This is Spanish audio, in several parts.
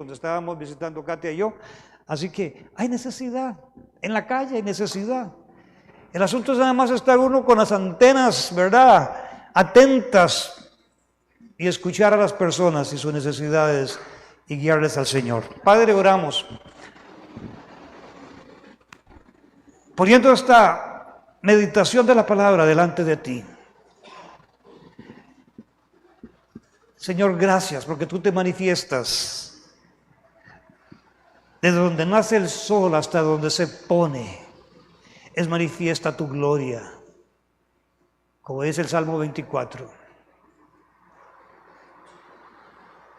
donde estábamos visitando Katia y yo. Así que hay necesidad, en la calle hay necesidad. El asunto es nada más estar uno con las antenas, ¿verdad?, atentas y escuchar a las personas y sus necesidades y guiarles al Señor. Padre, oramos, poniendo esta meditación de la palabra delante de ti. Señor, gracias porque tú te manifiestas desde donde nace el sol hasta donde se pone. Es manifiesta tu gloria, como dice el Salmo 24.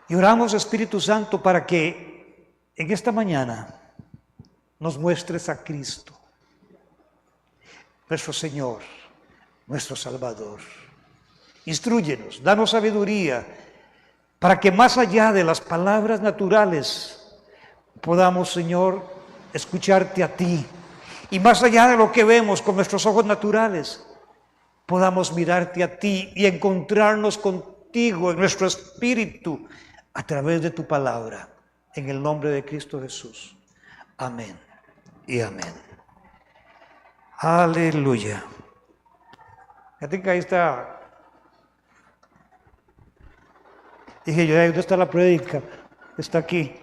Y oramos, Espíritu Santo, para que en esta mañana nos muestres a Cristo, nuestro Señor, nuestro Salvador. Instrúyenos, danos sabiduría, para que más allá de las palabras naturales podamos, Señor, escucharte a ti. Y más allá de lo que vemos con nuestros ojos naturales, podamos mirarte a ti y encontrarnos contigo en nuestro espíritu a través de tu palabra. En el nombre de Cristo Jesús. Amén y amén. Aleluya. Fíjate que ahí está. Dije yo, ¿dónde está la prédica? Está aquí.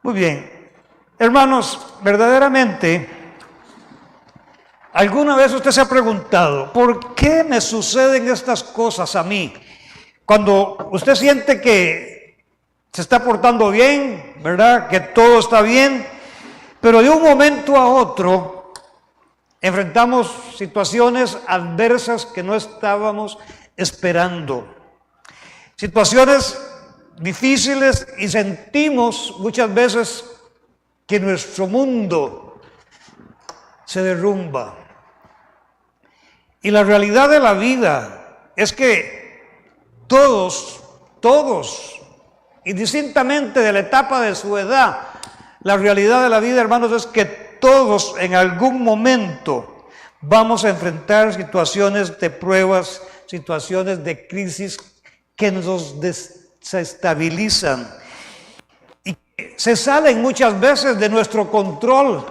Muy bien. Hermanos, verdaderamente, ¿alguna vez usted se ha preguntado por qué me suceden estas cosas a mí? Cuando usted siente que se está portando bien, ¿verdad?, que todo está bien, pero de un momento a otro enfrentamos situaciones adversas que no estábamos esperando. Situaciones difíciles y sentimos muchas veces que nuestro mundo se derrumba. Y la realidad de la vida es que todos, indistintamente de la etapa de su edad, la realidad de la vida, hermanos, es que todos en algún momento vamos a enfrentar situaciones de pruebas, situaciones de crisis que nos desestabilizan y se salen muchas veces de nuestro control.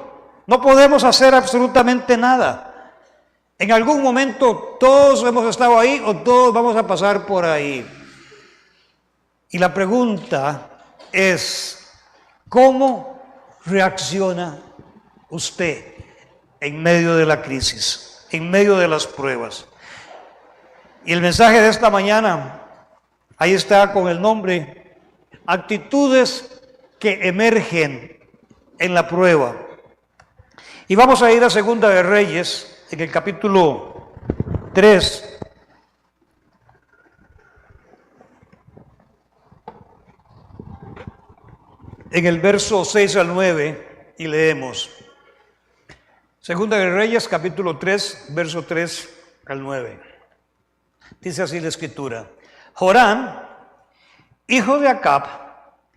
No podemos hacer absolutamente nada. En algún momento todos hemos estado ahí o todos vamos a pasar por ahí. Y la pregunta es, ¿cómo reacciona usted en medio de la crisis, en medio de las pruebas? Y el mensaje de esta mañana, ahí está con el nombre, actitudes que emergen en la prueba. Y vamos a ir a Segunda de Reyes, en el capítulo 3. En el verso 6 al 9, y leemos. Segunda de Reyes, capítulo 3, verso 3 al 9. Dice así la Escritura. Joram, hijo de Acab,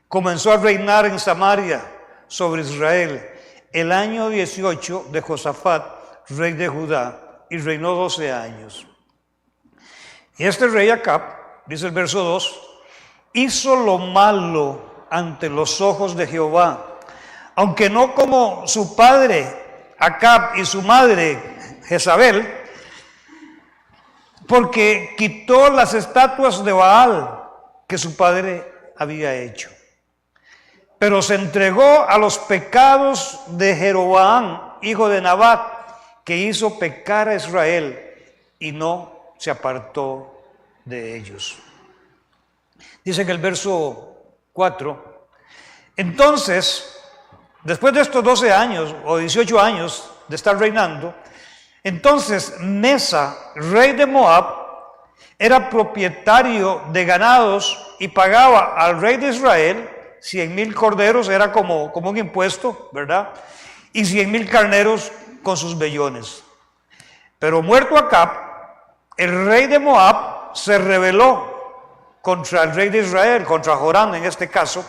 comenzó a reinar en Samaria sobre Israel el año 18 de Josafat, rey de Judá, y reinó 12 años. Y este rey Acab, dice el verso 2, hizo lo malo ante los ojos de Jehová, aunque no como su padre Acab y su madre Jezabel, porque quitó las estatuas de Baal que su padre había hecho. Pero se entregó a los pecados de Jeroboam, hijo de Nabat, que hizo pecar a Israel y no se apartó de ellos. Dice en el verso 4, entonces, después de estos 12 años o 18 años de estar reinando, entonces Mesa, rey de Moab, era propietario de ganados y pagaba al rey de Israel 100,000 corderos, era como un impuesto, ¿verdad? Y 100,000 carneros con sus vellones. Pero muerto Acab, el rey de Moab se rebeló contra el rey de Israel, contra Joram en este caso.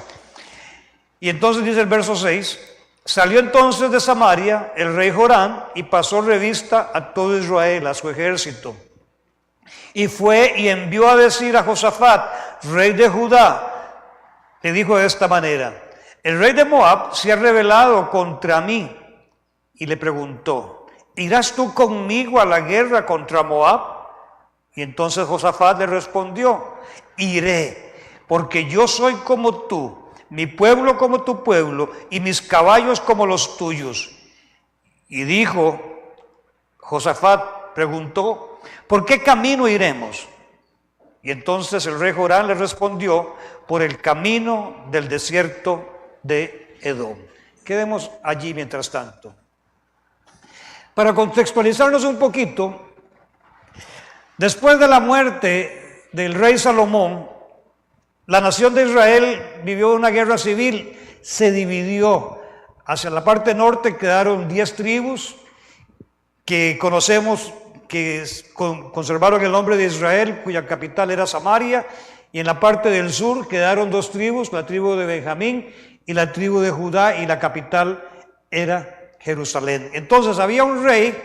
Y entonces dice el verso 6, salió entonces de Samaria el rey Joram y pasó revista a todo Israel, a su ejército. Y fue y envió a decir a Josafat, rey de Judá, le dijo de esta manera: el rey de Moab se ha rebelado contra mí. Y le preguntó: ¿irás tú conmigo a la guerra contra Moab? Y entonces Josafat le respondió: iré, porque yo soy como tú, mi pueblo como tu pueblo, y mis caballos como los tuyos. Y dijo Josafat, preguntó: ¿por qué camino iremos? Y entonces el rey Joram le respondió: por el camino del desierto de Edom. Quedemos allí mientras tanto. Para contextualizarnos un poquito, después de la muerte del rey Salomón, la nación de Israel vivió una guerra civil, se dividió. Hacia la parte norte quedaron 10 tribus que conocemos, que conservaron el nombre de Israel, cuya capital era Samaria, y en la parte del sur quedaron 2 tribus, la tribu de Benjamín y la tribu de Judá, y la capital era Jerusalén. Entonces había un rey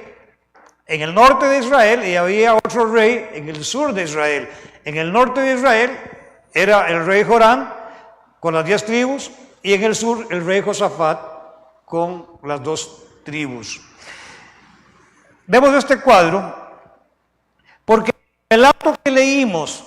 en el norte de Israel y había otro rey en el sur de Israel. En el norte de Israel era el rey Joram con las 10 tribus, y en el sur el rey Josafat con las 2 tribus. Vemos este cuadro porque en el acto que leímos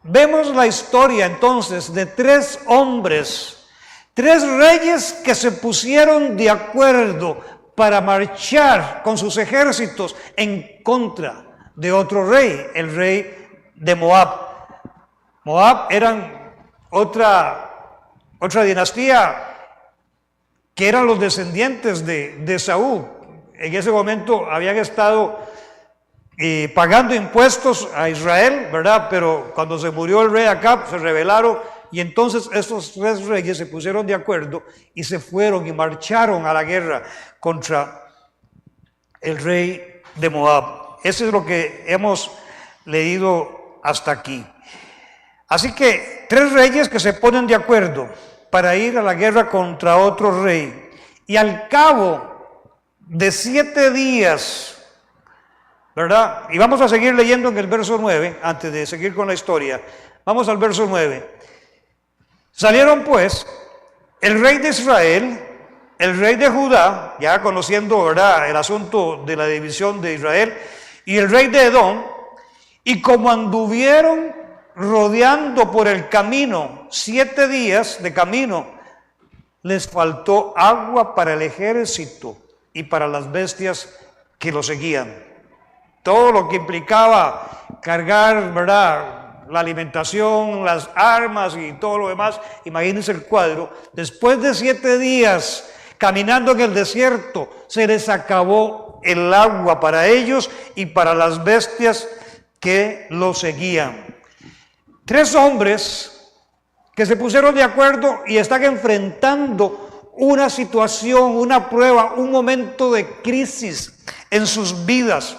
vemos la historia entonces de 3 hombres, 3 reyes que se pusieron de acuerdo para marchar con sus ejércitos en contra de otro rey, el rey de Moab. Moab eran otra dinastía que eran los descendientes de Saúl. En ese momento habían estado pagando impuestos a Israel, ¿verdad? Pero cuando se murió el rey Acab, se rebelaron, y entonces estos 3 reyes se pusieron de acuerdo y se fueron y marcharon a la guerra contra el rey de Moab. Eso es lo que hemos leído hasta aquí. Así que 3 reyes que se ponen de acuerdo para ir a la guerra contra otro rey, y al cabo de 7 días, ¿verdad? Y vamos a seguir leyendo en el verso 9, antes de seguir con la historia. Vamos al verso 9. Salieron pues el rey de Israel, el rey de Judá, ya conociendo, ¿verdad?, el asunto de la división de Israel, y el rey de Edom, y como anduvieron rodeando por el camino 7 días de camino, les faltó agua para el ejército y para las bestias que lo seguían. Todo lo que implicaba cargar, ¿verdad?, la alimentación, las armas y todo lo demás. Imagínense el cuadro. Después de 7 días caminando en el desierto, se les acabó el agua para ellos y para las bestias que lo seguían. 3 hombres que se pusieron de acuerdo y están enfrentando una situación, una prueba, un momento de crisis en sus vidas.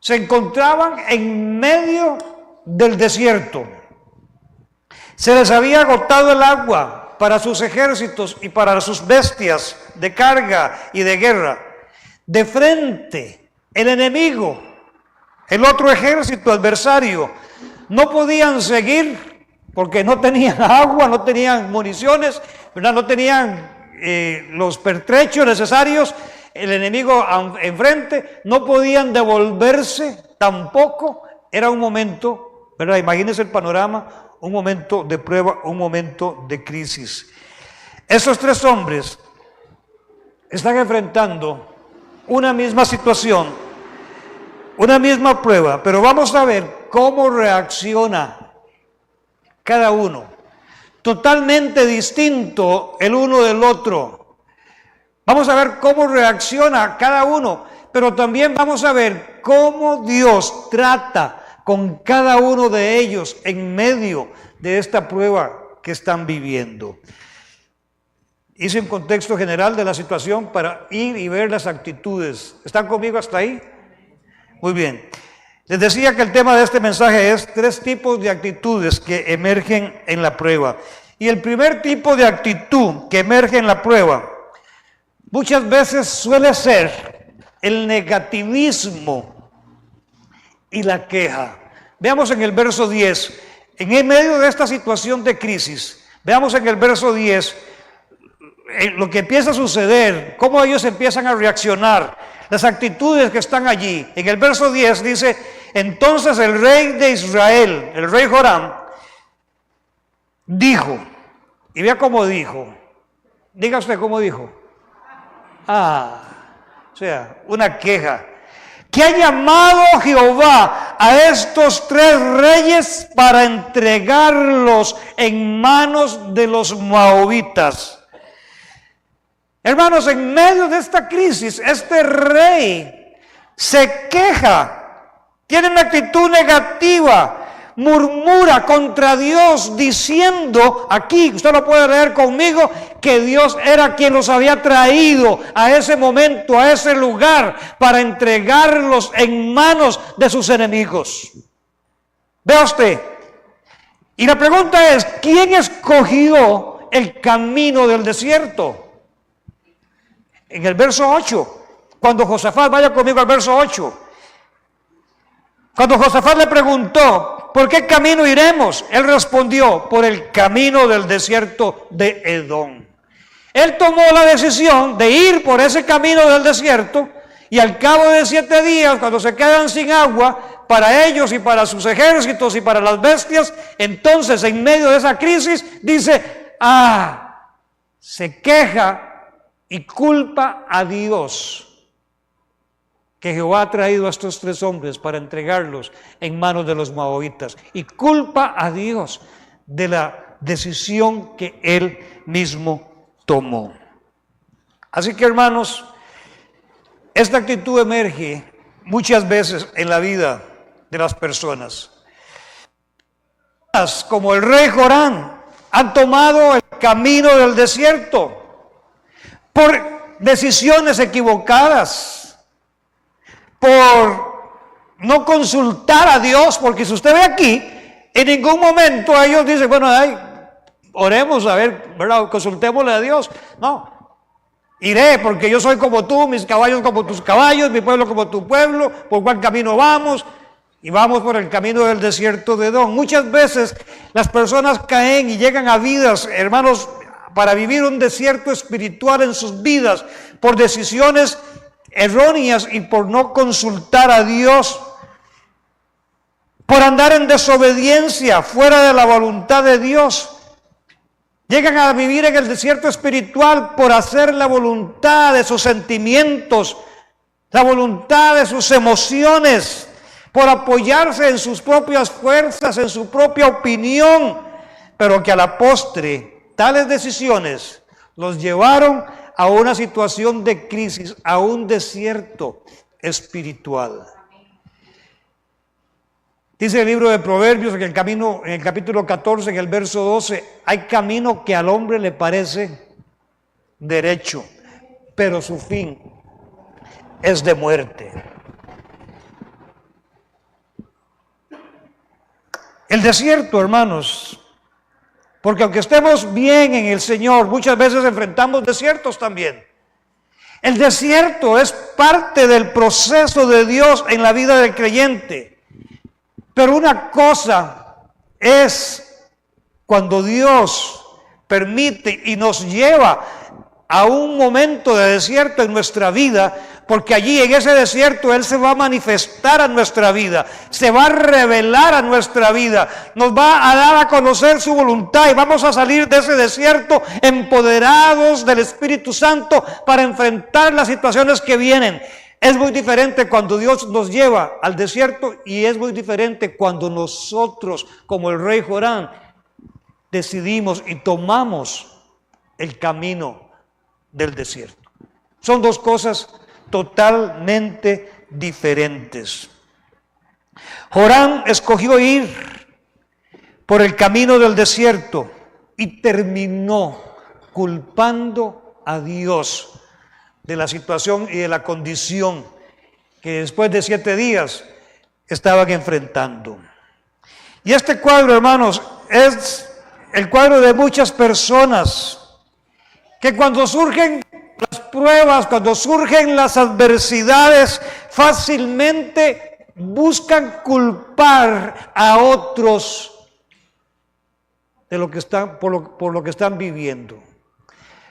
Se encontraban en medio del desierto. Se les había agotado el agua para sus ejércitos y para sus bestias de carga y de guerra. De frente, el enemigo, el otro ejército adversario, no podían seguir porque no tenían agua, no tenían municiones, ¿verdad?, no tenían los pertrechos necesarios. El enemigo enfrente, no podían devolverse tampoco. Era un momento, ¿verdad?, imagínense el panorama, un momento de prueba, un momento de crisis. Esos 3 hombres están enfrentando una misma situación, una misma prueba, pero vamos a ver cómo reacciona cada uno. Totalmente distinto el uno del otro. Vamos a ver cómo reacciona cada uno, pero también vamos a ver cómo Dios trata con cada uno de ellos en medio de esta prueba que están viviendo. Hice un contexto general de la situación para ir y ver las actitudes. ¿Están conmigo hasta ahí? Muy bien. Les decía que el tema de este mensaje es 3 tipos de actitudes que emergen en la prueba. Y el primer tipo de actitud que emerge en la prueba muchas veces suele ser el negativismo y la queja. Veamos en el verso 10, en medio de esta situación de crisis, Veamos en el verso 10 lo que empieza a suceder, cómo ellos empiezan a reaccionar, las actitudes que están allí. En el verso 10 dice, entonces el rey de Israel, el rey Joram, dijo, y vea cómo dijo, diga usted cómo dijo. O sea, una queja. Que ha llamado Jehová a estos 3 reyes para entregarlos en manos de los moabitas. Hermanos, en medio de esta crisis, este rey se queja, tiene una actitud negativa, murmura contra Dios diciendo, aquí usted lo puede leer conmigo, que Dios era quien los había traído a ese momento, a ese lugar, para entregarlos en manos de sus enemigos. Vea usted, y la pregunta es, ¿quién escogió el camino del desierto? En el verso 8, cuando Josafat, vaya conmigo al verso 8, cuando Josafat le preguntó, ¿por qué camino iremos? Él respondió, por el camino del desierto de Edom. Él tomó la decisión de ir por ese camino del desierto y al cabo de 7 días, cuando se quedan sin agua, para ellos y para sus ejércitos y para las bestias, entonces en medio de esa crisis dice, se queja y culpa a Dios que Jehová ha traído a estos 3 hombres para entregarlos en manos de los moabitas, y culpa a Dios de la decisión que él mismo tomó. Así que, hermanos, esta actitud emerge muchas veces en la vida de las personas. Como el rey Joram han tomado el camino del desierto por decisiones equivocadas, por no consultar a Dios, porque si usted ve aquí, en ningún momento ellos dicen, bueno, oremos a ver, ¿verdad? Consultémosle a Dios. No, iré porque yo soy como tú, mis caballos como tus caballos, mi pueblo como tu pueblo, por cuál camino vamos, y vamos por el camino del desierto de Edom. Muchas veces las personas caen y llegan a vidas, hermanos, para vivir un desierto espiritual en sus vidas, por decisiones erróneas y por no consultar a Dios, por andar en desobediencia fuera de la voluntad de Dios. Llegan a vivir en el desierto espiritual por hacer la voluntad de sus sentimientos, la voluntad de sus emociones, por apoyarse en sus propias fuerzas, en su propia opinión, pero que a la postre tales decisiones los llevaron a una situación de crisis, a un desierto espiritual. Dice el libro de Proverbios en el capítulo 14, en el verso 12, hay camino que al hombre le parece derecho, pero su fin es de muerte. El desierto, hermanos, porque aunque estemos bien en el Señor, muchas veces enfrentamos desiertos también. El desierto es parte del proceso de Dios en la vida del creyente. Pero una cosa es cuando Dios permite y nos lleva a un momento de desierto en nuestra vida, porque allí en ese desierto Él se va a manifestar a nuestra vida, se va a revelar a nuestra vida, nos va a dar a conocer su voluntad y vamos a salir de ese desierto empoderados del Espíritu Santo para enfrentar las situaciones que vienen. Es muy diferente cuando Dios nos lleva al desierto y es muy diferente cuando nosotros, como el rey Joram, decidimos y tomamos el camino del desierto. Son dos cosas totalmente diferentes. Joram escogió ir por el camino del desierto y terminó culpando a Dios de la situación y de la condición que después de 7 días estaban enfrentando. Y este cuadro, hermanos, es el cuadro de muchas personas que cuando surgen las pruebas, cuando surgen las adversidades, fácilmente buscan culpar a otros de lo que están, por lo que están viviendo.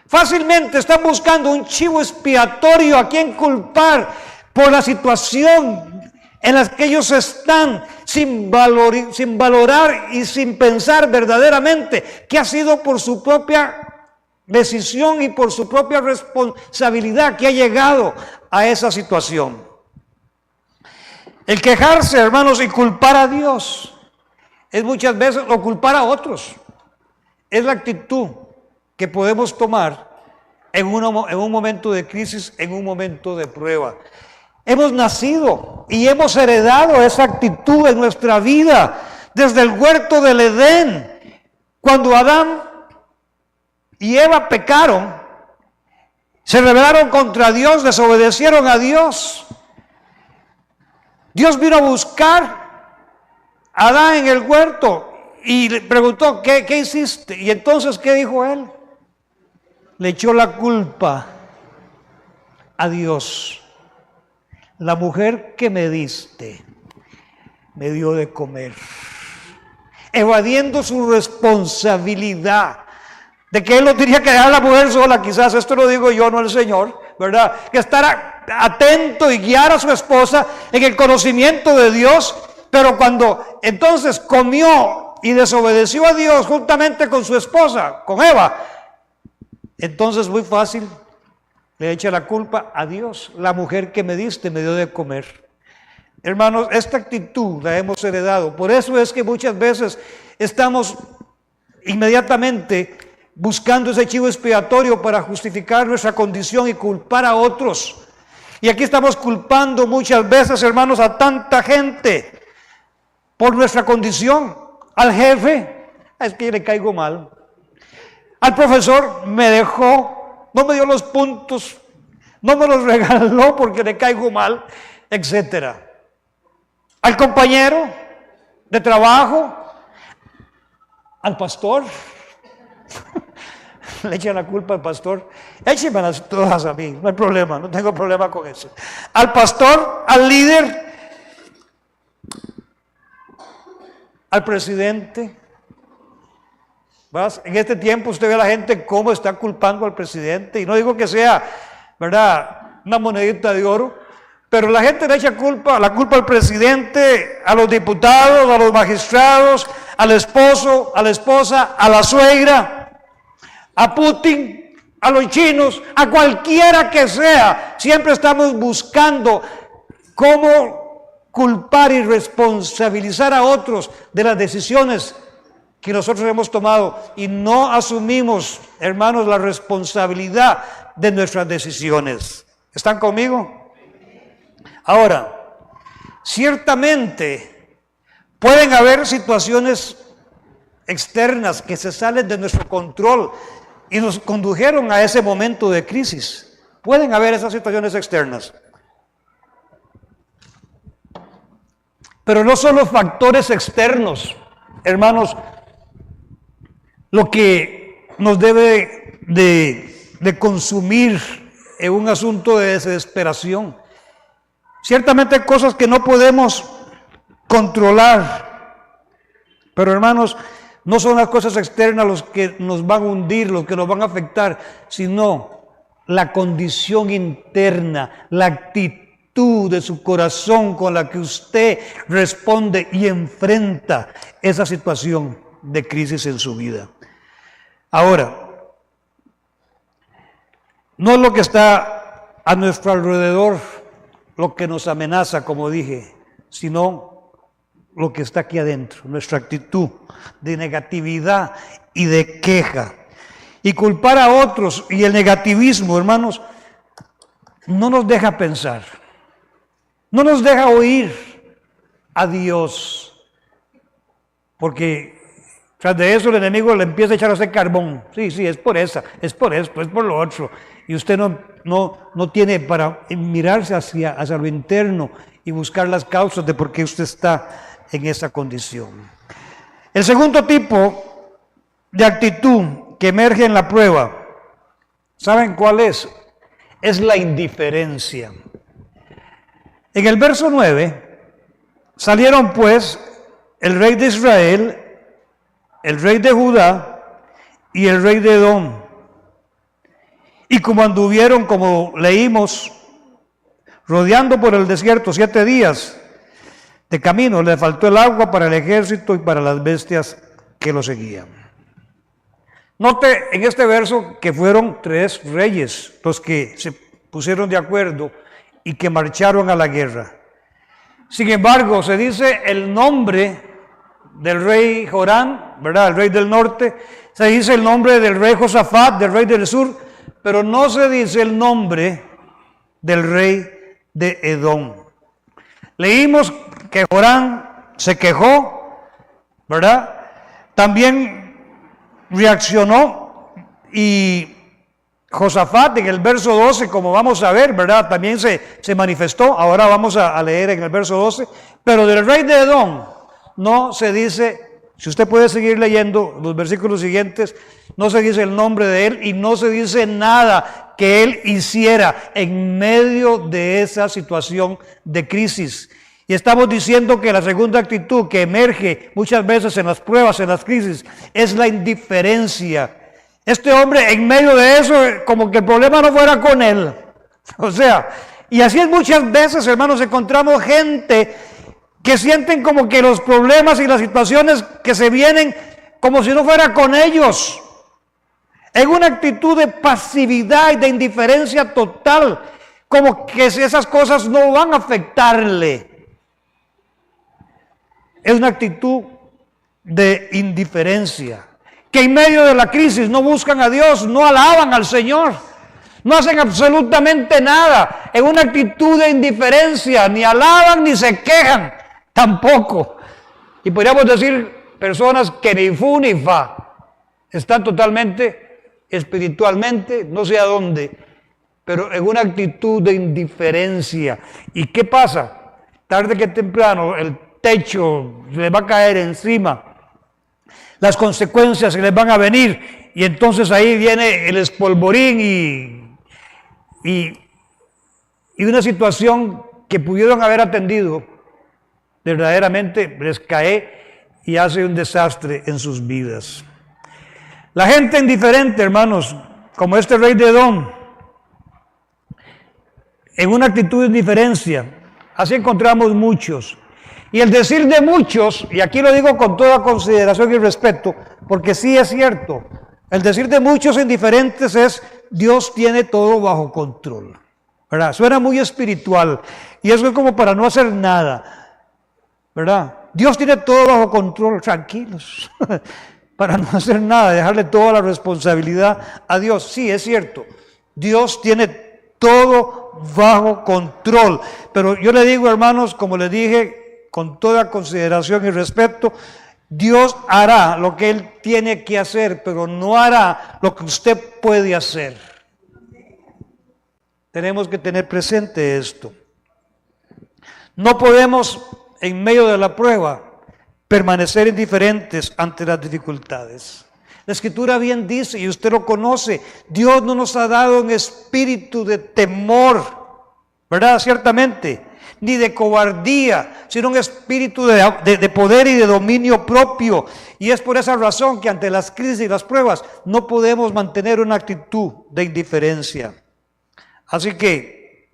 Fácilmente están buscando un chivo expiatorio a quien culpar por la situación en la que ellos están, sin valorar y sin pensar verdaderamente que ha sido por su propia decisión y por su propia responsabilidad que ha llegado a esa situación. El quejarse, hermanos, y culpar a Dios es muchas veces o culpar a otros. Es la actitud que podemos tomar en un momento de crisis, en un momento de prueba. Hemos nacido y hemos heredado esa actitud en nuestra vida desde el huerto del Edén. Cuando Adán y Eva pecaron, se rebelaron contra Dios, desobedecieron a Dios. Dios vino a buscar a Adán en el huerto y le preguntó, ¿qué hiciste? Y entonces, ¿qué dijo él? Le echó la culpa a Dios. La mujer que me diste me dio de comer, evadiendo su responsabilidad de que él no tenía que dejar a la mujer sola. Quizás esto lo digo yo, no el Señor, ¿verdad? Que estar atento y guiar a su esposa en el conocimiento de Dios, pero cuando entonces comió y desobedeció a Dios juntamente con su esposa, con Eva, entonces muy fácil le echa la culpa a Dios. La mujer que me diste me dio de comer. Hermanos, esta actitud la hemos heredado. Por eso es que muchas veces estamos inmediatamente buscando ese chivo expiatorio para justificar nuestra condición y culpar a otros. Y aquí estamos culpando muchas veces, hermanos, a tanta gente por nuestra condición. Al jefe, es que le caigo mal. Al profesor, me dejó, no me dio los puntos, no me los regaló porque le caigo mal, etcétera. Al compañero de trabajo, al pastor, le echan la culpa al pastor. Échemelas todas a mí, no hay problema, no tengo problema con eso. Al pastor, al líder, al presidente. En este tiempo usted ve a la gente cómo está culpando al presidente, y no digo que sea, ¿verdad?, una monedita de oro, pero la gente le echa la culpa al presidente, a los diputados, a los magistrados, al esposo, a la esposa, a la suegra, a Putin, a los chinos, a cualquiera que sea. Siempre estamos buscando cómo culpar y responsabilizar a otros de las decisiones que nosotros hemos tomado, y no asumimos, hermanos, la responsabilidad de nuestras decisiones. ¿Están conmigo? Ahora, ciertamente pueden haber situaciones externas que se salen de nuestro control y nos condujeron a ese momento de crisis. Pueden haber esas situaciones externas. Pero no son los factores externos, hermanos, lo que nos debe de consumir en un asunto de desesperación. Ciertamente hay cosas que no podemos controlar, pero hermanos, no son las cosas externas los que nos van a hundir, los que nos van a afectar, sino la condición interna, la actitud de su corazón con la que usted responde y enfrenta esa situación de crisis en su vida. Ahora, no es lo que está a nuestro alrededor lo que nos amenaza, como dije, sino lo que está aquí adentro, nuestra actitud de negatividad y de queja. Y culpar a otros y el negativismo, hermanos, no nos deja pensar, no nos deja oír a Dios, porque tras de eso el enemigo le empieza a echar a ese carbón. Sí, es por esa, es por esto, es por lo otro. Y usted no tiene para mirarse hacia lo interno y buscar las causas de por qué usted está en esa condición. El segundo tipo de actitud que emerge en la prueba, ¿saben cuál es? Es la indiferencia. En el verso 9, salieron pues el rey de Israel el rey de Judá y el rey de Edom. Y como anduvieron, como leímos, rodeando por el desierto 7 días de camino, le faltó el agua para el ejército y para las bestias que lo seguían. Note en este verso que fueron 3 reyes los que se pusieron de acuerdo y que marcharon a la guerra. Sin embargo, se dice el nombre del rey Joram, ¿verdad? El rey del norte, se dice el nombre del rey Josafat, del rey del sur, pero no se dice el nombre del rey de Edom. Leímos que Joram se quejó, ¿verdad? También reaccionó y Josafat en el verso 12, como vamos a ver, ¿verdad? También se manifestó. Ahora vamos a leer en el verso 12, pero del rey de Edom no se dice. Si usted puede seguir leyendo los versículos siguientes, no se dice el nombre de él y no se dice nada que él hiciera en medio de esa situación de crisis. Y estamos diciendo que la segunda actitud que emerge muchas veces en las pruebas, en las crisis, es la indiferencia. Este hombre en medio de eso, como que el problema no fuera con él. O sea, y así es muchas veces, hermanos, encontramos gente que sienten como que los problemas y las situaciones que se vienen como si no fuera con ellos, en una actitud de pasividad y de indiferencia total, como que esas cosas no van a afectarle. Es una actitud de indiferencia, que en medio de la crisis no buscan a Dios, no alaban al Señor, no hacen absolutamente nada, en una actitud de indiferencia, ni alaban ni se quejan. Tampoco. Y podríamos decir personas que ni fu ni fa. Están totalmente espiritualmente, no sé a dónde, pero en una actitud de indiferencia. ¿Y qué pasa? Tarde que temprano el techo se les va a caer encima. Las consecuencias se les van a venir. Y entonces ahí viene el espolvorín y una situación que pudieron haber atendido. Verdaderamente les cae y hace un desastre en sus vidas. La gente indiferente, hermanos, como este rey de Edom, en una actitud de indiferencia, así encontramos muchos. Y el decir de muchos, y aquí lo digo con toda consideración y respeto, porque sí es cierto, el decir de muchos indiferentes es Dios tiene todo bajo control, ¿verdad? Suena muy espiritual y eso es como para no hacer nada, ¿verdad? Dios tiene todo bajo control, tranquilos, para no hacer nada, dejarle toda la responsabilidad a Dios. Sí, es cierto, Dios tiene todo bajo control, pero yo le digo, hermanos, como le dije, con toda consideración y respeto, Dios hará lo que Él tiene que hacer, pero no hará lo que usted puede hacer. Tenemos que tener presente esto. No podemos, en medio de la prueba, permanecer indiferentes ante las dificultades. La Escritura bien dice, y usted lo conoce, Dios no nos ha dado un espíritu de temor, ¿verdad? Ciertamente, ni de cobardía, sino un espíritu de poder y de dominio propio. Y es por esa razón que ante las crisis y las pruebas no podemos mantener una actitud de indiferencia. Así que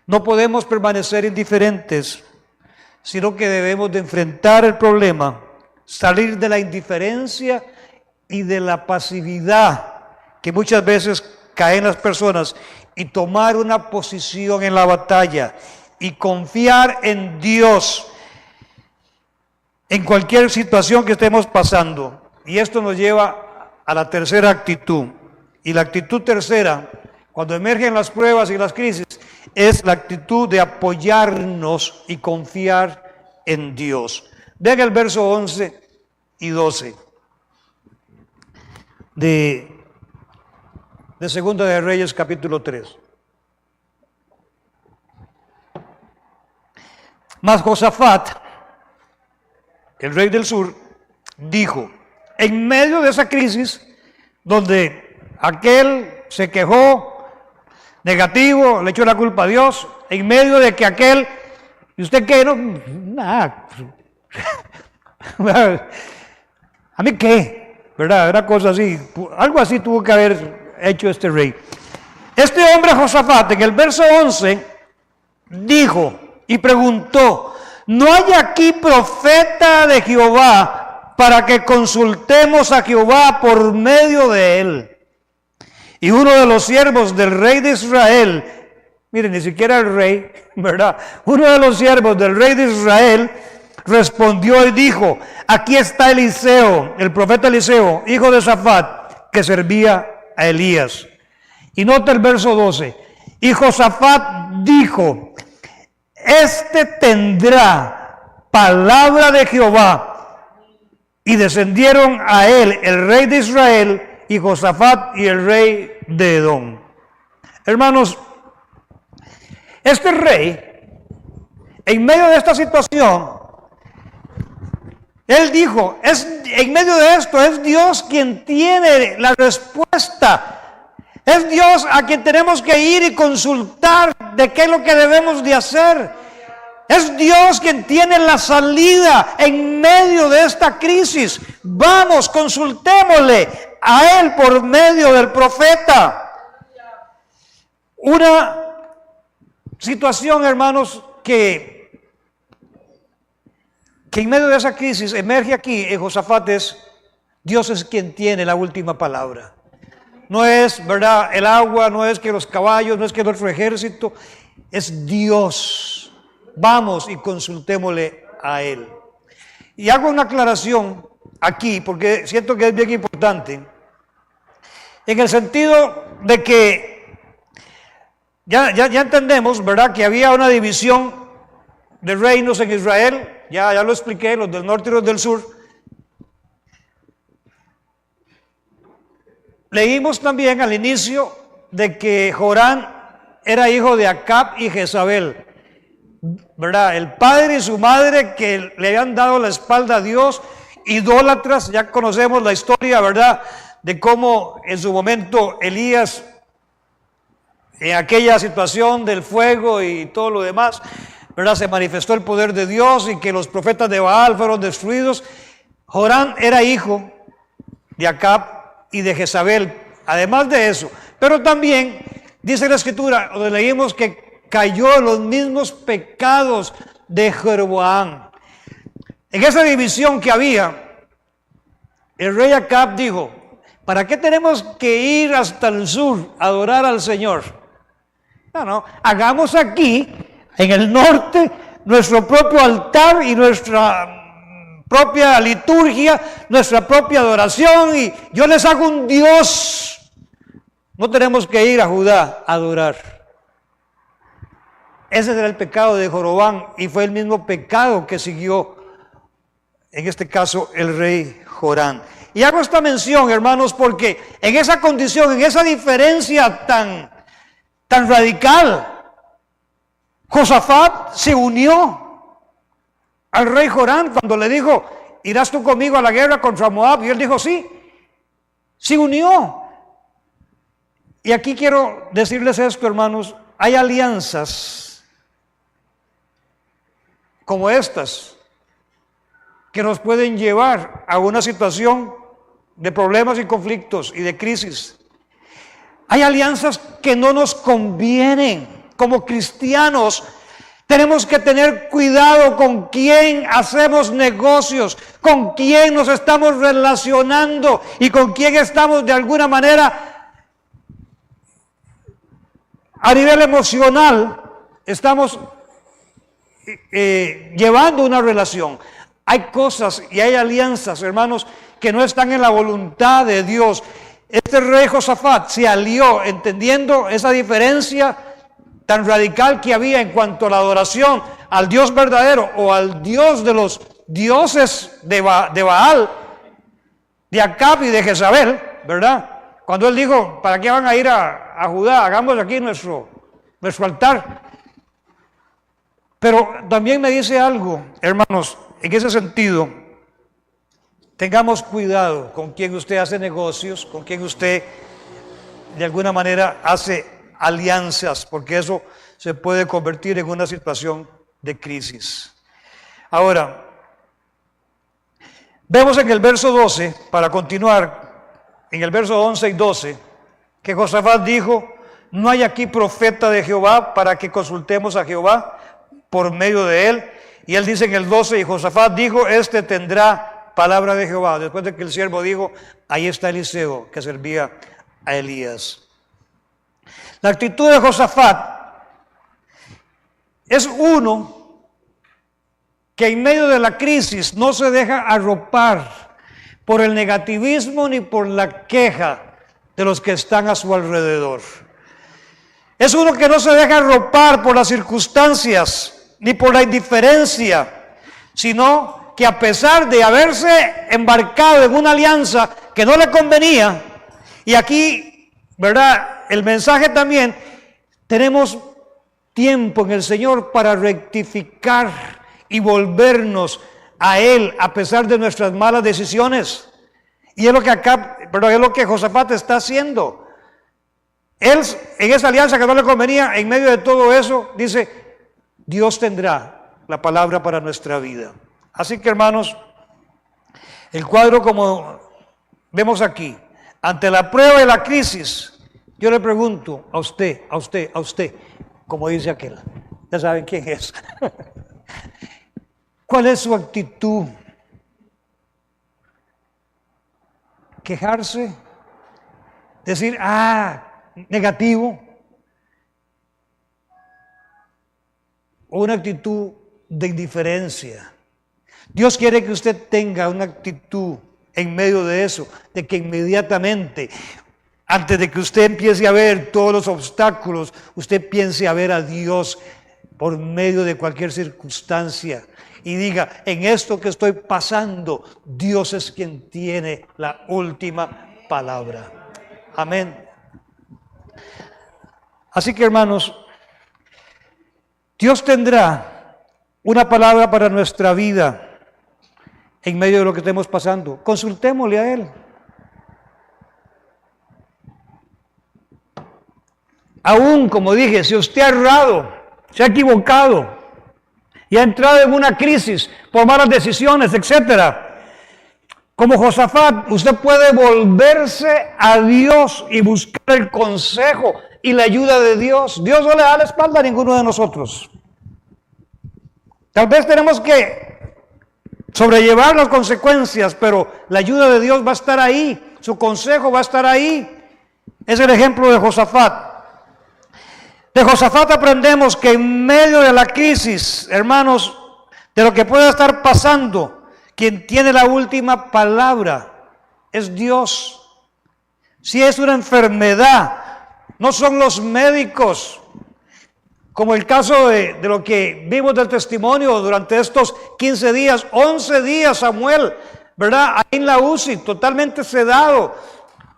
no podemos permanecer indiferentes, sino que debemos de enfrentar el problema, salir de la indiferencia y de la pasividad que muchas veces caen las personas y tomar una posición en la batalla y confiar en Dios en cualquier situación que estemos pasando. Y esto nos lleva a la tercera actitud. Y la actitud tercera, cuando emergen las pruebas y las crisis, es la actitud de apoyarnos y confiar en Dios. Vean el verso 11 y 12 de Segunda de Reyes, capítulo 3. Mas Josafat, el rey del sur, dijo, en medio de esa crisis, donde aquel se quejó, negativo, le echó la culpa a Dios, en medio de que aquel, ¿y usted qué? No, nada. ¿A mí qué? ¿Verdad? Una cosa así, algo así tuvo que haber hecho este rey. Este hombre Josafat, en el verso 11, dijo y preguntó, ¿no hay aquí profeta de Jehová para que consultemos a Jehová por medio de él? Y uno de los siervos del rey de Israel, miren, ni siquiera el rey, ¿verdad? Uno de los siervos del rey de Israel respondió y dijo, aquí está Eliseo, el profeta Eliseo, hijo de Safat, que servía a Elías. Y nota el verso 12. Y Josafat dijo, este tendrá palabra de Jehová. Y descendieron a él el rey de Israel y Josafat y el rey de Edom. Hermanos, este rey, en medio de esta situación, él dijo, en medio de esto es Dios quien tiene la respuesta. Es Dios a quien tenemos que ir y consultar de qué es lo que debemos de hacer. Es Dios quien tiene la salida en medio de esta crisis. Vamos, consultémosle a Él por medio del profeta. Una situación, hermanos, que en medio de esa crisis emerge aquí en Josafat es, Dios es quien tiene la última palabra. No es, ¿verdad?, el agua, no es que los caballos, no es que nuestro ejército, es Dios. Vamos y consultémosle a Él. Y hago una aclaración aquí, porque siento que es bien importante, en el sentido de que ya entendemos, ¿verdad?, que había una división de reinos en Israel, ya lo expliqué, los del norte y los del sur. Leímos también al inicio de que Jorán era hijo de Acab y Jezabel, ¿verdad? El padre y su madre que le habían dado la espalda a Dios, idólatras. Ya conocemos la historia, ¿verdad?, de cómo en su momento Elías, en aquella situación del fuego y todo lo demás, ¿verdad?, se manifestó el poder de Dios y que los profetas de Baal fueron destruidos. Jorán era hijo de Acab y de Jezabel, además de eso. Pero también dice la Escritura, donde leímos que cayó en los mismos pecados de Jeroboam. En esa división que había, el rey Acab dijo, ¿para qué tenemos que ir hasta el sur a adorar al Señor? No, hagamos aquí, en el norte, nuestro propio altar y nuestra propia liturgia, nuestra propia adoración, y yo les hago un Dios. No tenemos que ir a Judá a adorar. Ese era el pecado de Jeroboam y fue el mismo pecado que siguió, en este caso, el rey Jorán. Y hago esta mención, hermanos, porque en esa condición, en esa diferencia tan radical, Josafat se unió al rey Jorán cuando le dijo, ¿irás tú conmigo a la guerra contra Moab? Y él dijo, sí, se unió. Y aquí quiero decirles esto, hermanos, hay alianzas como estas que nos pueden llevar a una situación de problemas y conflictos y de crisis. Hay alianzas que no nos convienen. Como cristianos tenemos que tener cuidado con quién hacemos negocios, con quién nos estamos relacionando y con quién estamos de alguna manera a nivel emocional, estamos llevando una relación. Hay cosas y hay alianzas, hermanos, que no están en la voluntad de Dios. Este rey Josafat se alió entendiendo esa diferencia tan radical que había en cuanto a la adoración al Dios verdadero o al Dios de los dioses de Baal, de Acab y de Jezabel, ¿verdad? Cuando él dijo, ¿para qué van a ir a Judá? Hagamos aquí nuestro altar. Pero también me dice algo, hermanos, en ese sentido, tengamos cuidado con quien usted hace negocios, con quien usted de alguna manera hace alianzas, porque eso se puede convertir en una situación de crisis. Ahora, Vemos en el verso 12, para continuar, en el verso 11 y 12, que Josafat dijo: no hay aquí profeta de Jehová para que consultemos a Jehová por medio de él. Y él dice en el 12, y Josafat dijo: este tendrá palabra de Jehová. Después de que el siervo dijo: ahí está Eliseo, que servía a Elías. La actitud de Josafat es uno que en medio de la crisis no se deja arropar por el negativismo ni por la queja de los que están a su alrededor. Es uno que no se deja arropar por las circunstancias ni por la indiferencia, sino que a pesar de haberse embarcado en una alianza que no le convenía, y aquí, ¿verdad?, el mensaje también, tenemos tiempo en el Señor para rectificar y volvernos a Él a pesar de nuestras malas decisiones. Y es lo que acá, pero es lo que Josafat está haciendo. Él, en esa alianza que no le convenía, en medio de todo eso, dice: Dios tendrá la palabra para nuestra vida. Así que, hermanos, el cuadro como vemos aquí, ante la prueba de la crisis, yo le pregunto a usted, como dice aquel, ya saben quién es. ¿Cuál es su actitud? ¿Quejarse? ¿Decir, negativo? ¿O una actitud de indiferencia? Dios quiere que usted tenga una actitud en medio de eso, de que inmediatamente, antes de que usted empiece a ver todos los obstáculos, usted piense a ver a Dios por medio de cualquier circunstancia y diga: en esto que estoy pasando, Dios es quien tiene la última palabra. Amén. Así que, hermanos, Dios tendrá una palabra para nuestra vida en medio de lo que estemos pasando. Consultémosle a Él. Aún, como dije, si usted ha errado, se ha equivocado y ha entrado en una crisis por malas decisiones, etcétera, como Josafat, usted puede volverse a Dios y buscar el consejo y la ayuda de Dios. Dios no le da la espalda a ninguno de nosotros. Tal vez tenemos que sobrellevar las consecuencias, pero la ayuda de Dios va a estar ahí, su consejo va a estar ahí. Es el ejemplo de Josafat. De Josafat aprendemos que en medio de la crisis, hermanos, de lo que pueda estar pasando, quien tiene la última palabra es Dios. Si es una enfermedad, no son los médicos, como el caso de lo que vimos del testimonio durante estos 15 días, 11 días Samuel, ¿verdad? Ahí en la UCI, totalmente sedado.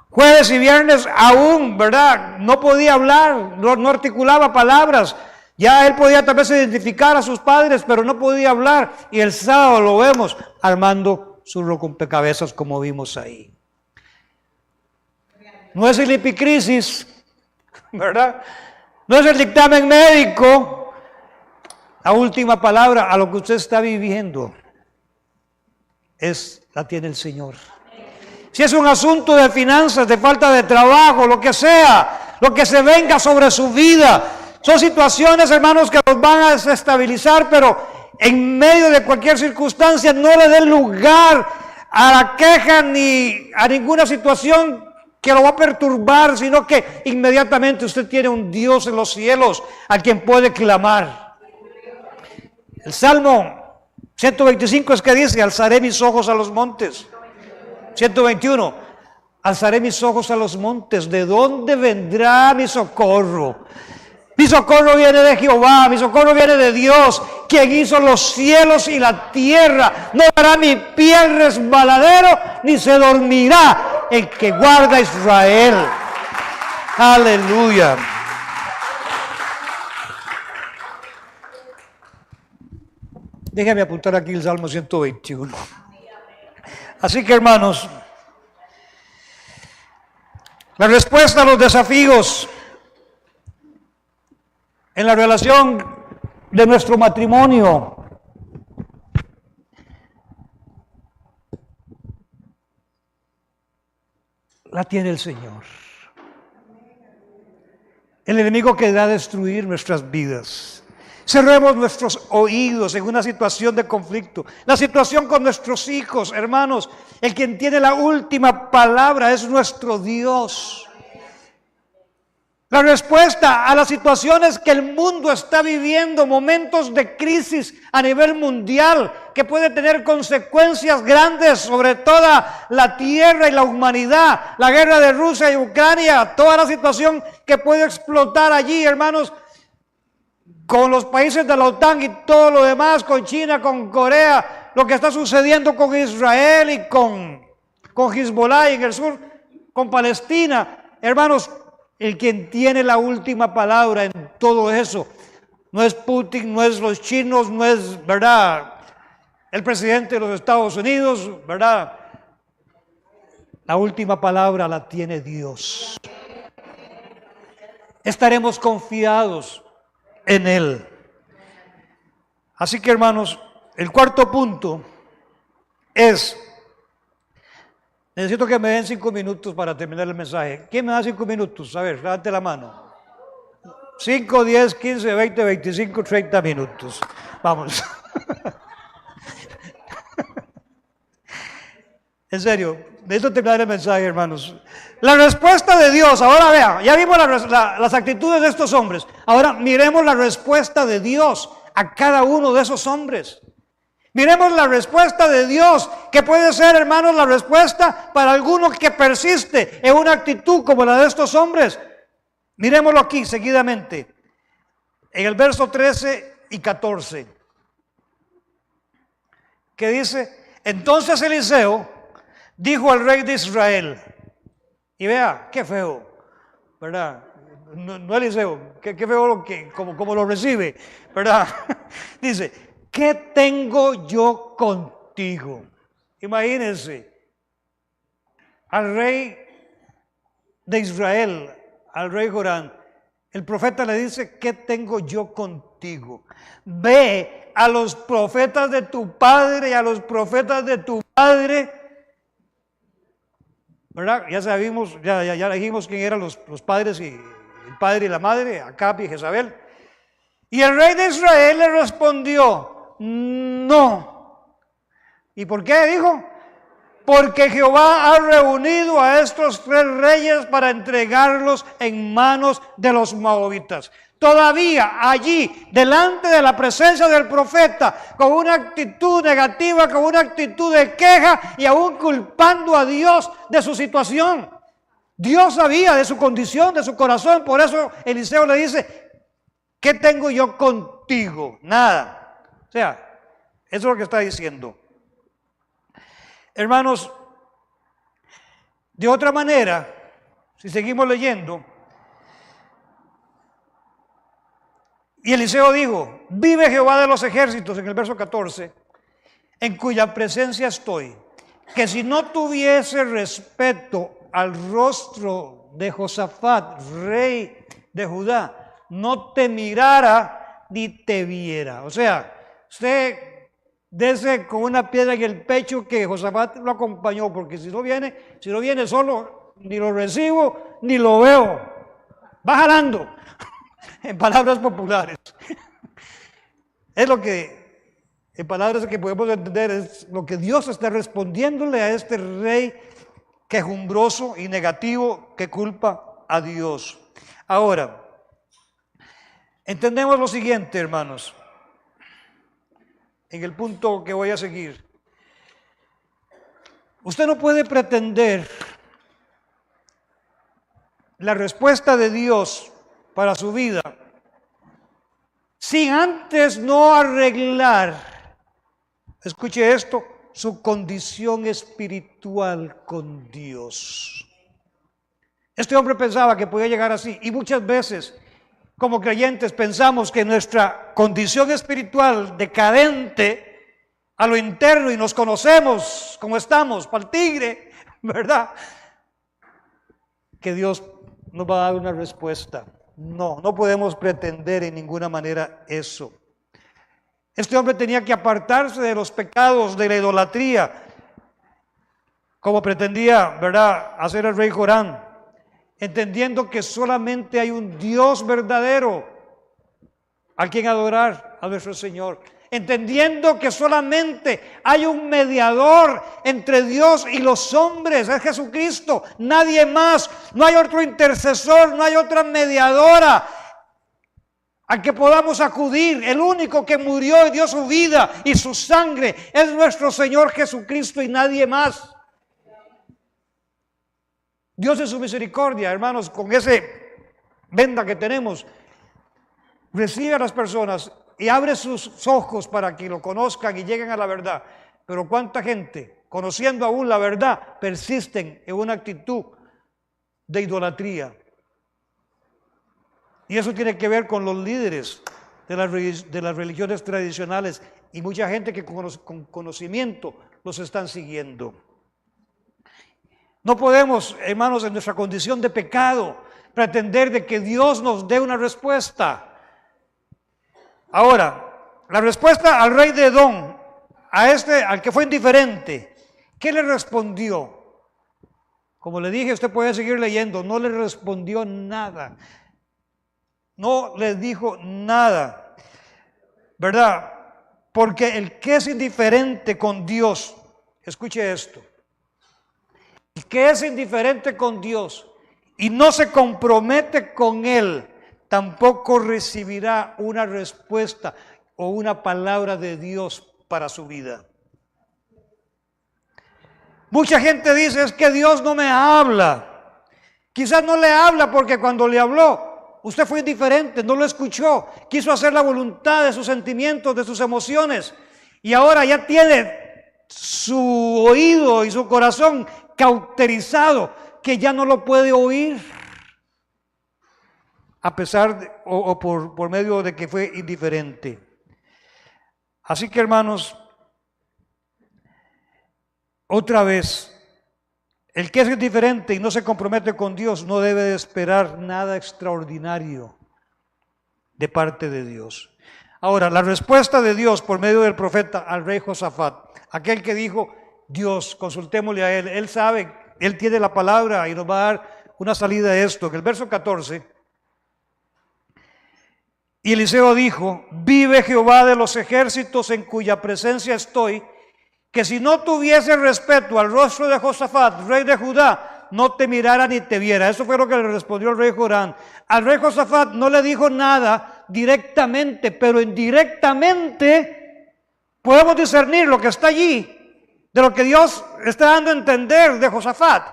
Jueves y viernes aún, ¿verdad? No podía hablar, no articulaba palabras. Ya él podía tal vez identificar a sus padres, pero no podía hablar. Y el sábado lo vemos armando su rompecabezas, como vimos ahí. No es el epicrisis, ¿verdad? No es el dictamen médico. La última palabra a lo que usted está viviendo la tiene el Señor. Si es un asunto de finanzas, de falta de trabajo, lo que sea, lo que se venga sobre su vida, son situaciones, hermanos, que los van a desestabilizar, pero en medio de cualquier circunstancia no le den lugar a la queja ni a ninguna situación que lo va a perturbar, sino que inmediatamente usted tiene un Dios en los cielos a quien puede clamar. El Salmo 125 es que dice: alzaré mis ojos a los montes. 121, alzaré mis ojos a los montes. ¿De dónde vendrá mi socorro? Mi socorro viene de Jehová, mi socorro viene de Dios, quien hizo los cielos y la tierra. No hará mi pie resbaladero, ni se dormirá el que guarda a Israel. Aleluya. Déjame apuntar aquí el Salmo 121. Así que, hermanos, la respuesta a los desafíos en la relación de nuestro matrimonio la tiene el Señor. El enemigo querrá destruir nuestras vidas. Cerremos nuestros oídos en una situación de conflicto. La situación con nuestros hijos, hermanos, el quien tiene la última palabra es nuestro Dios. La respuesta a las situaciones que el mundo está viviendo, momentos de crisis a nivel mundial, que puede tener consecuencias grandes sobre toda la tierra y la humanidad, la guerra de Rusia y Ucrania, toda la situación que puede explotar allí, hermanos, con los países de la OTAN y todo lo demás, con China, con Corea, lo que está sucediendo con Israel y con Hezbollah y en el sur, con Palestina, hermanos. El quien tiene la última palabra en todo eso no es Putin, no es los chinos, no es, ¿verdad?, el presidente de los Estados Unidos, ¿verdad? La última palabra la tiene Dios. Estaremos confiados en Él. Así que, hermanos, el cuarto punto es... Necesito que me den 5 minutos para terminar el mensaje. ¿Quién me da 5 minutos? A ver, levante la mano. 5, 10, 15, 20, 25, 30 minutos. Vamos. En serio, necesito terminar el mensaje, hermanos. La respuesta de Dios, ahora vean, ya vimos las actitudes de estos hombres. Ahora miremos la respuesta de Dios a cada uno de esos hombres. Miremos la respuesta de Dios, que puede ser, hermanos, la respuesta para alguno que persiste en una actitud como la de estos hombres. Miremoslo aquí seguidamente, en el verso 13 y 14, que dice: entonces Eliseo dijo al rey de Israel, y vea, qué feo, ¿verdad? No Eliseo, qué feo como lo recibe, ¿verdad? Dice: ¿qué tengo yo contigo? Imagínense, al rey de Israel, al rey Joram, el profeta le dice: ¿qué tengo yo contigo? Ve a los profetas de tu padre y a los profetas de tu madre, ¿verdad? Ya sabimos, ya dijimos quién eran los padres y el padre y la madre, Acab y Jezabel. Y el rey de Israel le respondió: no. ¿Y por qué dijo? Porque Jehová ha reunido a estos 3 reyes para entregarlos en manos de los moabitas. Todavía allí, delante de la presencia del profeta, con una actitud negativa, con una actitud de queja y aún culpando a Dios de su situación. Dios sabía de su condición, de su corazón, por eso Eliseo le dice: ¿qué tengo yo contigo? Nada. O sea, eso es lo que está diciendo. Hermanos, de otra manera, si seguimos leyendo, y Eliseo dijo: vive Jehová de los ejércitos, en el verso 14, en cuya presencia estoy, que si no tuviese respeto al rostro de Josafat, rey de Judá, no te mirara ni te viera. O sea, usted dese con una piedra en el pecho que Josafat lo acompañó, porque si no viene solo, ni lo recibo, ni lo veo. Va jalando, en palabras populares. Es lo que, en palabras que podemos entender, es lo que Dios está respondiéndole a este rey quejumbroso y negativo que culpa a Dios. Ahora, entendemos lo siguiente, hermanos. En el punto que voy a seguir, usted no puede pretender la respuesta de Dios para su vida sin antes no arreglar, escuche esto, su condición espiritual con Dios. Este hombre pensaba que podía llegar así, y muchas veces como creyentes pensamos que nuestra condición espiritual decadente a lo interno, y nos conocemos como estamos, para el tigre, ¿verdad?, que Dios nos va a dar una respuesta. No podemos pretender en ninguna manera eso. Este hombre tenía que apartarse de los pecados de la idolatría. como pretendía, ¿verdad?, hacer el rey Joram, entendiendo que solamente hay un Dios verdadero a quien adorar, a nuestro Señor. Entendiendo que solamente hay un mediador entre Dios y los hombres, es Jesucristo, nadie más. No hay otro intercesor, no hay otra mediadora a que podamos acudir. El único que murió y dio su vida y su sangre es nuestro Señor Jesucristo y nadie más. Dios en su misericordia, hermanos, con ese venda que tenemos, recibe a las personas y abre sus ojos para que lo conozcan y lleguen a la verdad. Pero cuánta gente, conociendo aún la verdad, persisten en una actitud de idolatría. Y eso tiene que ver con los líderes de las religiones tradicionales y mucha gente que con conocimiento los están siguiendo. No podemos, hermanos, en nuestra condición de pecado, pretender de que Dios nos dé una respuesta. Ahora, la respuesta al rey de Edom, al que fue indiferente, ¿qué le respondió? Como le dije, usted puede seguir leyendo, no le respondió nada. No le dijo nada, ¿verdad? Porque el que es indiferente con Dios, escuche esto, el que es indiferente con Dios y no se compromete con Él, tampoco recibirá una respuesta o una palabra de Dios para su vida. Mucha gente dice, es que Dios no me habla. Quizás no le habla porque cuando le habló, usted fue indiferente, no lo escuchó, quiso hacer la voluntad de sus sentimientos, de sus emociones, y ahora ya tiene su oído y su corazón cauterizado, que ya no lo puede oír, a pesar de, o por medio de que fue indiferente. Así que, hermanos, otra vez, el que es indiferente y no se compromete con Dios no debe de esperar nada extraordinario de parte de Dios. Ahora, la respuesta de Dios por medio del profeta al rey Josafat, aquel que dijo, Dios, consultémosle a él sabe, él tiene la palabra y nos va a dar una salida a esto. En el verso 14, y Eliseo dijo, vive Jehová de los ejércitos en cuya presencia estoy, que si no tuviese respeto al rostro de Josafat, rey de Judá, no te mirara ni te viera. Eso fue lo que le respondió el rey Joram. Al rey Josafat no le dijo nada directamente, pero indirectamente podemos discernir lo que está allí, de lo que Dios está dando a entender de Josafat.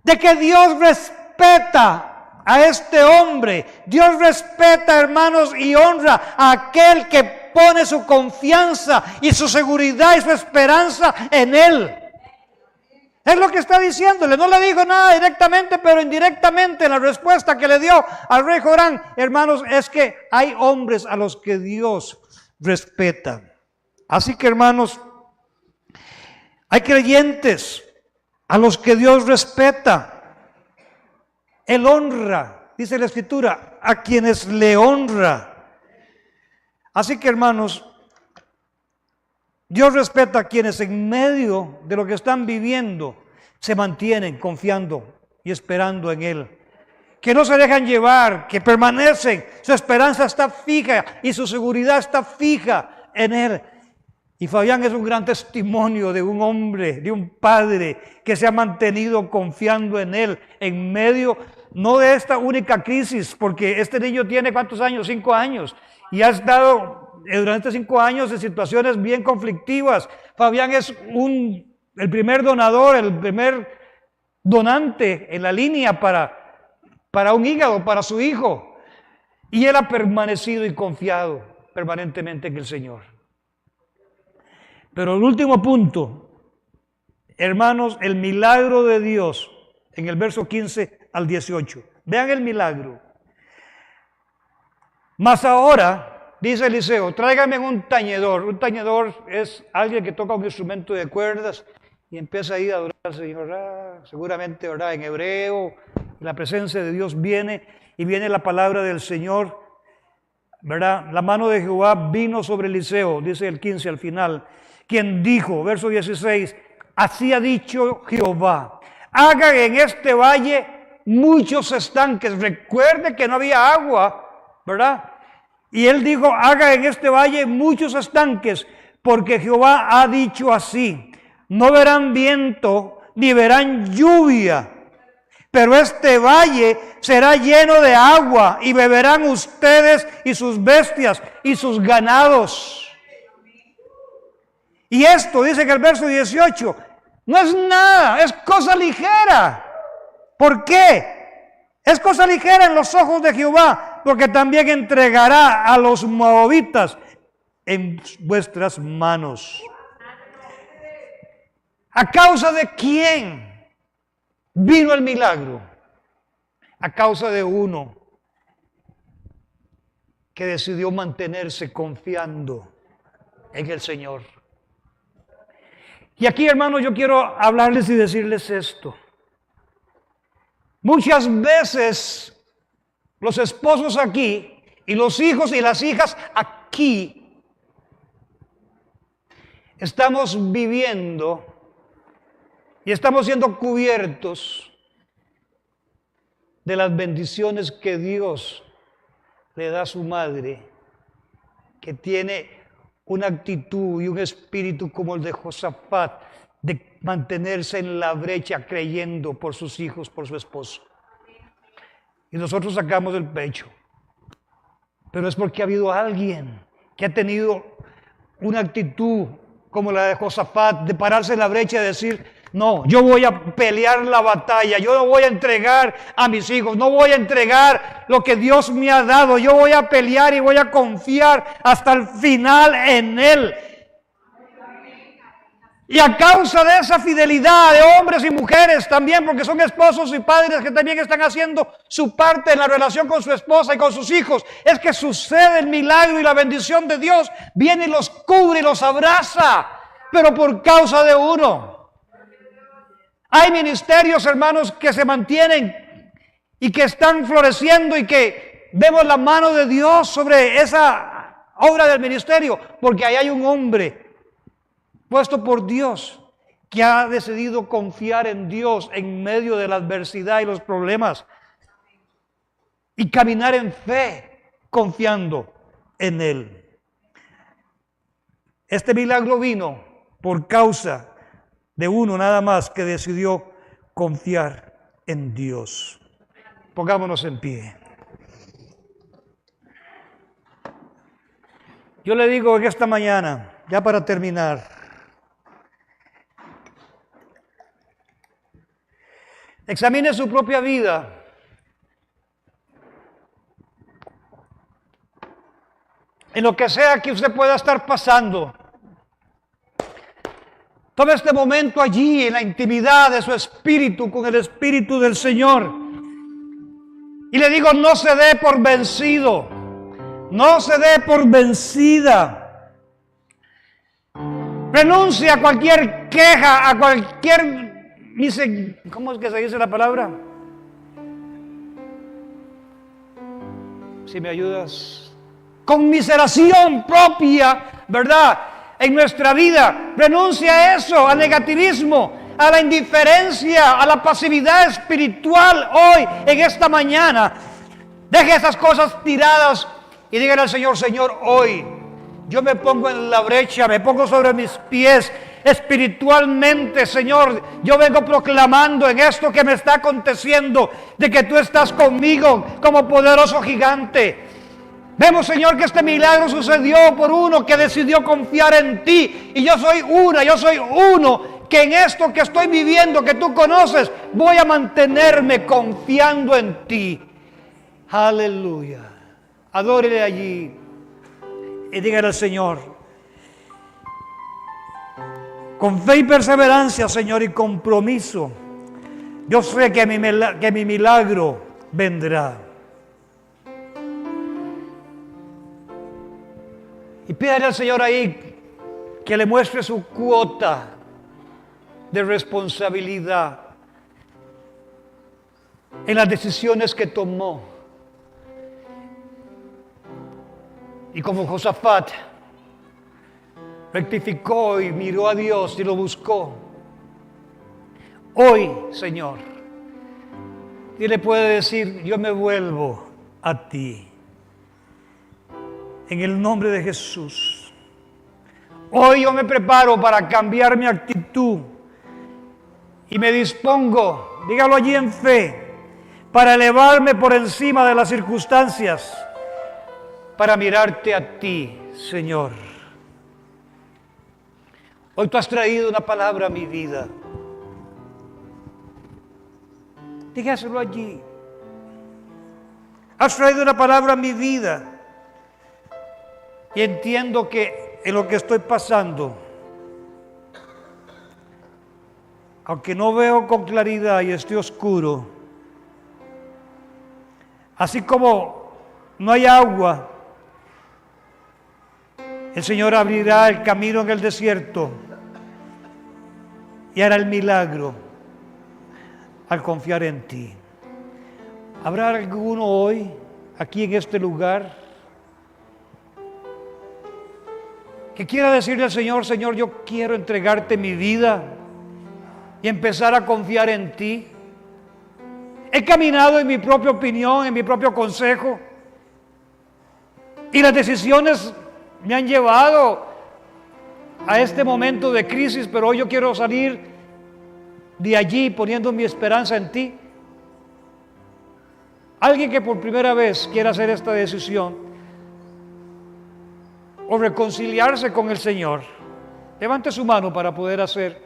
De que Dios respeta a este hombre. Dios respeta, hermanos, y honra a aquel que pone su confianza y su seguridad y su esperanza en Él. Es lo que está diciéndole. No le dijo nada directamente, pero indirectamente la respuesta que le dio al rey Joram, hermanos, es que hay hombres a los que Dios respeta. Así que, hermanos, hay creyentes a los que Dios respeta. Él honra, dice la Escritura, a quienes le honra. Así que, hermanos, Dios respeta a quienes en medio de lo que están viviendo se mantienen confiando y esperando en Él. Que no se dejan llevar, que permanecen, su esperanza está fija y su seguridad está fija en Él. Y Fabián es un gran testimonio de un hombre, de un padre que se ha mantenido confiando en Él en medio, no de esta única crisis, porque este niño tiene ¿cuántos años? 5 años. Y ha estado durante 5 años en situaciones bien conflictivas. Fabián es el primer donador, el primer donante en la línea para un hígado, para su hijo. Y él ha permanecido y confiado permanentemente en el Señor. Pero el último punto, hermanos, el milagro de Dios, en el verso 15 al 18. Vean el milagro. Mas ahora, dice Eliseo, tráigame un tañedor. Un tañedor es alguien que toca un instrumento de cuerdas y empieza ahí a adorar al Señor. Seguramente, ¿verdad? En hebreo, la presencia de Dios viene y viene la palabra del Señor, ¿verdad? La mano de Jehová vino sobre Eliseo, dice el 15 al final, quien dijo, verso 16, Así ha dicho Jehová, hagan en este valle muchos estanques. Recuerde que no había agua, ¿verdad? Y él dijo, haga en este valle muchos estanques, porque Jehová ha dicho así, no verán viento ni verán lluvia, pero este valle será lleno de agua y beberán ustedes y sus bestias y sus ganados. Y esto dice en el verso 18, no es nada, es cosa ligera. ¿Por qué? Es cosa ligera en los ojos de Jehová, porque también entregará a los moabitas en vuestras manos. ¿A causa de quién vino el milagro? A causa de uno que decidió mantenerse confiando en el Señor. Y aquí, hermanos, yo quiero hablarles y decirles esto. Muchas veces los esposos aquí y los hijos y las hijas aquí estamos viviendo y estamos siendo cubiertos de las bendiciones que Dios le da a su madre, que tiene una actitud y un espíritu como el de Josafat, de mantenerse en la brecha creyendo por sus hijos, por su esposo. Y nosotros sacamos el pecho. Pero es porque ha habido alguien que ha tenido una actitud como la de Josafat, de pararse en la brecha y decir, no, yo voy a pelear la batalla, yo no voy a entregar a mis hijos, no voy a entregar lo que Dios me ha dado, yo voy a pelear y voy a confiar hasta el final en Él. Y a causa de esa fidelidad de hombres y mujeres también, porque son esposos y padres que también están haciendo su parte en la relación con su esposa y con sus hijos, es que sucede el milagro y la bendición de Dios, viene y los cubre y los abraza, pero por causa de uno. Hay ministerios, hermanos, que se mantienen y que están floreciendo y que vemos la mano de Dios sobre esa obra del ministerio, porque ahí hay un hombre puesto por Dios que ha decidido confiar en Dios en medio de la adversidad y los problemas y caminar en fe confiando en Él. Este milagro vino por causa de uno nada más que decidió confiar en Dios. Pongámonos en pie. Yo le digo en esta mañana, ya para terminar, examine su propia vida. En lo que sea que usted pueda estar pasando. Tome este momento allí en la intimidad de su espíritu con el Espíritu del Señor. Y le digo, no se dé por vencido. No se dé por vencida. Renuncia a cualquier queja, a cualquier... ¿Cómo es que se dice la palabra? Si me ayudas. Conmiseración propia, ¿verdad? En nuestra vida, renuncia a eso, al negativismo, a la indiferencia, a la pasividad espiritual hoy, en esta mañana. Deje esas cosas tiradas y dígale al Señor, Señor, hoy yo me pongo en la brecha, me pongo sobre mis pies espiritualmente, Señor. Yo vengo proclamando en esto que me está aconteciendo, de que tú estás conmigo como poderoso gigante. Vemos, Señor, que este milagro sucedió por uno que decidió confiar en ti. Y yo soy uno que en esto que estoy viviendo, que tú conoces, voy a mantenerme confiando en ti. Aleluya. Adórele allí y dígale al Señor, con fe y perseverancia, Señor, y compromiso, yo sé que mi milagro vendrá. Y pídale al Señor ahí que le muestre su cuota de responsabilidad en las decisiones que tomó. Y como Josafat rectificó y miró a Dios y lo buscó, Hoy, Señor, y le puede decir, yo me vuelvo a ti. En el nombre de Jesús. Hoy yo me preparo para cambiar mi actitud y me dispongo, dígalo allí en fe, para elevarme por encima de las circunstancias, para mirarte a ti, Señor. Hoy tú has traído una palabra a mi vida. Dígaselo allí. Has traído una palabra a mi vida. Y entiendo que en lo que estoy pasando, aunque no veo con claridad y estoy oscuro, así como no hay agua, el Señor abrirá el camino en el desierto y hará el milagro al confiar en ti. ¿Habrá alguno hoy aquí en este lugar que quiera decirle al Señor, Señor, yo quiero entregarte mi vida y empezar a confiar en ti? He caminado en mi propia opinión, en mi propio consejo, y las decisiones me han llevado a este momento de crisis, pero hoy yo quiero salir de allí poniendo mi esperanza en ti. Alguien que por primera vez quiera hacer esta decisión o reconciliarse con el Señor, levante su mano para poder hacer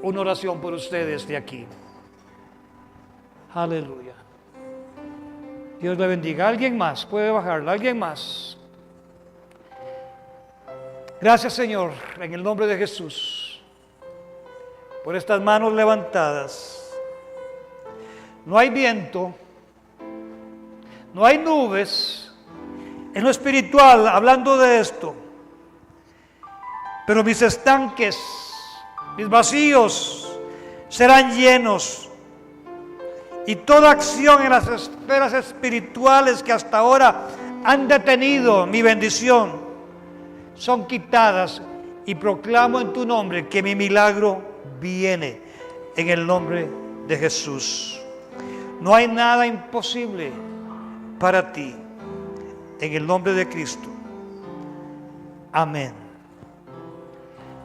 una oración por ustedes de aquí. Aleluya. Dios le bendiga. ¿Alguien más? Puede bajarla. ¿Alguien más? Gracias, Señor, en el nombre de Jesús, por estas manos levantadas. No hay viento, no hay nubes en lo espiritual, hablando de esto, pero mis estanques, mis vacíos serán llenos, y toda acción en las esferas espirituales que hasta ahora han detenido mi bendición son quitadas, y proclamo en tu nombre que mi milagro viene en el nombre de Jesús. No hay nada imposible para ti. En el nombre de Cristo. Amén.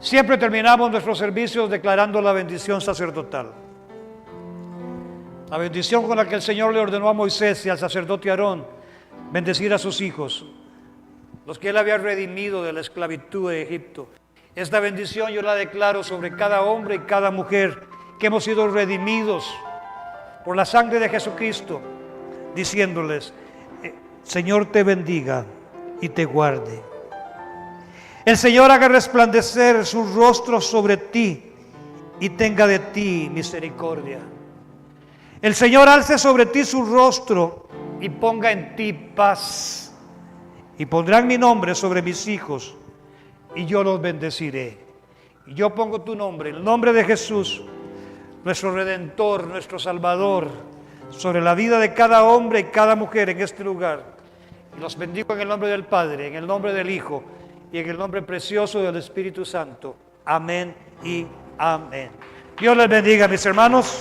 Siempre terminamos nuestros servicios declarando la bendición sacerdotal. La bendición con la que el Señor le ordenó a Moisés y al sacerdote Aarón bendecir a sus hijos, los que Él había redimido de la esclavitud de Egipto. Esta bendición yo la declaro sobre cada hombre y cada mujer que hemos sido redimidos por la sangre de Jesucristo, diciéndoles: Señor te bendiga y te guarde. El Señor haga resplandecer su rostro sobre ti y tenga de ti misericordia. El Señor alce sobre ti su rostro y ponga en ti paz. Y pondrán mi nombre sobre mis hijos y yo los bendeciré. Y yo pongo tu nombre, el nombre de Jesús, nuestro Redentor, nuestro Salvador, sobre la vida de cada hombre y cada mujer en este lugar. Y los bendigo en el nombre del Padre, en el nombre del Hijo y en el nombre precioso del Espíritu Santo. Amén y amén. Dios les bendiga, mis hermanos.